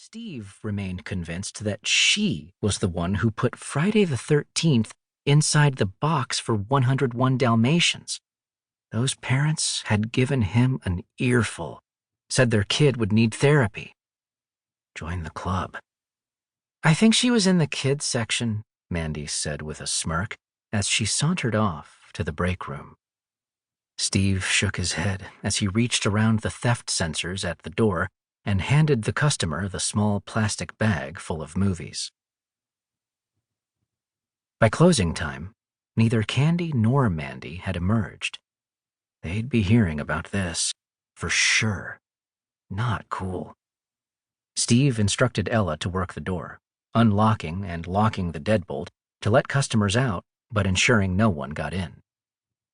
Steve remained convinced that she was the one who put Friday the 13th inside the box for 101 Dalmatians. Those parents had given him an earful, said their kid would need therapy. Join the club. I think she was in the kids section, Mandy said with a smirk as she sauntered off to the break room. Steve shook his head as he reached around the theft sensors at the door and handed the customer the small plastic bag full of movies. By closing time, neither Candy nor Mandy had emerged. They'd be hearing about this, for sure. Not cool. Steve instructed Ella to work the door, unlocking and locking the deadbolt to let customers out, but ensuring no one got in.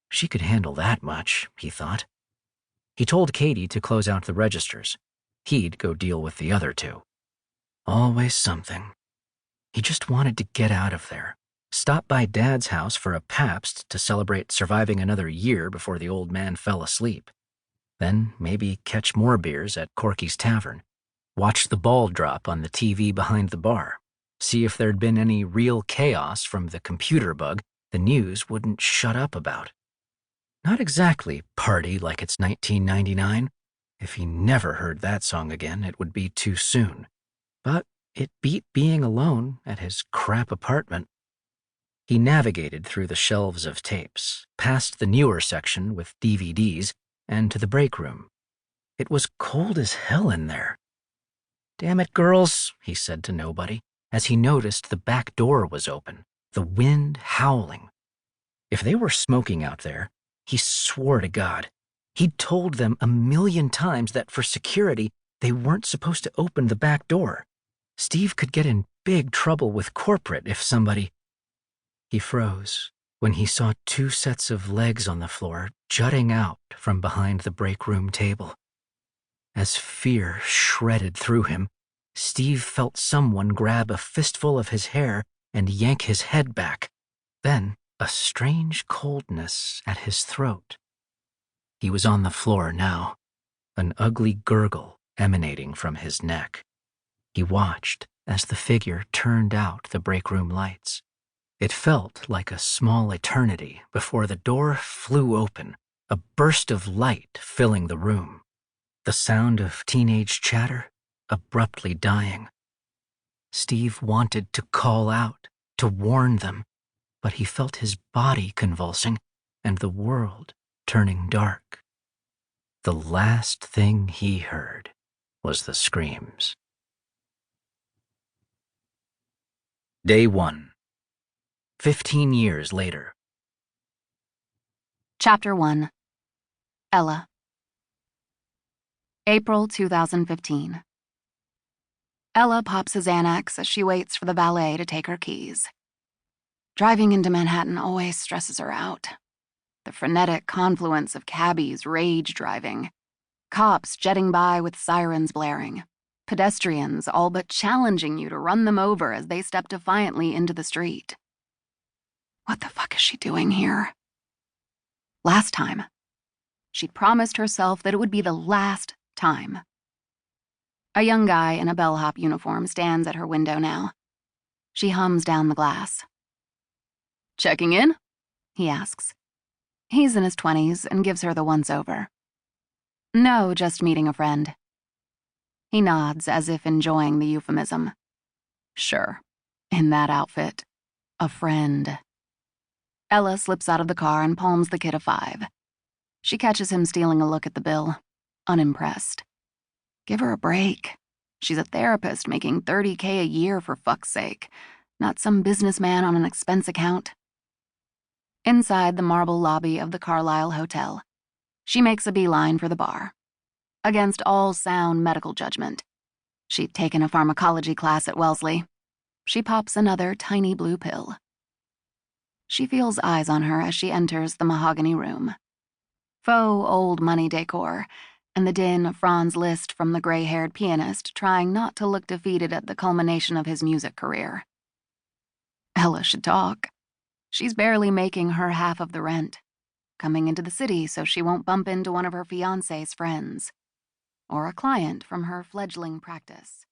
She could handle that much, he thought. He told Cady to close out the registers. He'd go deal with the other two. Always something. He just wanted to get out of there, stop by Dad's house for a Pabst to celebrate surviving another year before the old man fell asleep. Then maybe catch more beers at Corky's Tavern, watch the ball drop on the TV behind the bar, see if there'd been any real chaos from the computer bug the news wouldn't shut up about. Not exactly party like it's 1999. If he never heard that song again, it would be too soon. But it beat being alone at his crap apartment. He navigated through the shelves of tapes, past the newer section with DVDs, and to the break room. It was cold as hell in there. Damn it, girls, he said to nobody, as he noticed the back door was open, the wind howling. If they were smoking out there, he swore to God, he'd told them 1,000,000 times that for security, they weren't supposed to open the back door. Steve could get in big trouble with corporate if somebody... He froze when he saw 2 sets of legs on the floor jutting out from behind the break room table. As fear shredded through him, Steve felt someone grab a fistful of his hair and yank his head back. Then a strange coldness at his throat. He was on the floor now, an ugly gurgle emanating from his neck. He watched as the figure turned out the break room lights. It felt like a small eternity before the door flew open, a burst of light filling the room. The sound of teenage chatter abruptly dying. Steve wanted to call out, to warn them, but he felt his body convulsing and the world turning dark. The last thing he heard was the screams. Day 1. 15 years later. Chapter 1. Ella. April 2015. Ella pops a Xanax as she waits for the valet to take her keys. Driving into Manhattan always stresses her out. The frenetic confluence of cabbies rage driving, cops jetting by with sirens blaring, pedestrians all but challenging you to run them over as they step defiantly into the street. What the fuck is she doing here? Last time, she'd promised herself that it would be the last time. A young guy in a bellhop uniform stands at her window now. She hums down the glass. "Checking in?" he asks. He's in his 20s and gives her the once-over. "No, just meeting a friend." He nods as if enjoying the euphemism. Sure, in that outfit, a friend. Ella slips out of the car and palms the kid a 5. She catches him stealing a look at the bill, unimpressed. Give her a break. She's a therapist making $30K a year for fuck's sake, not some businessman on an expense account. Inside the marble lobby of the Carlisle Hotel, she makes a beeline for the bar. Against all sound medical judgment. She'd taken a pharmacology class at Wellesley. She pops another tiny blue pill. She feels eyes on her as she enters the mahogany room. Faux old money decor, and the din of Franz Liszt from the gray-haired pianist trying not to look defeated at the culmination of his music career. Ella should talk. She's barely making her half of the rent, coming into the city so she won't bump into one of her fiancé's friends, or a client from her fledgling practice.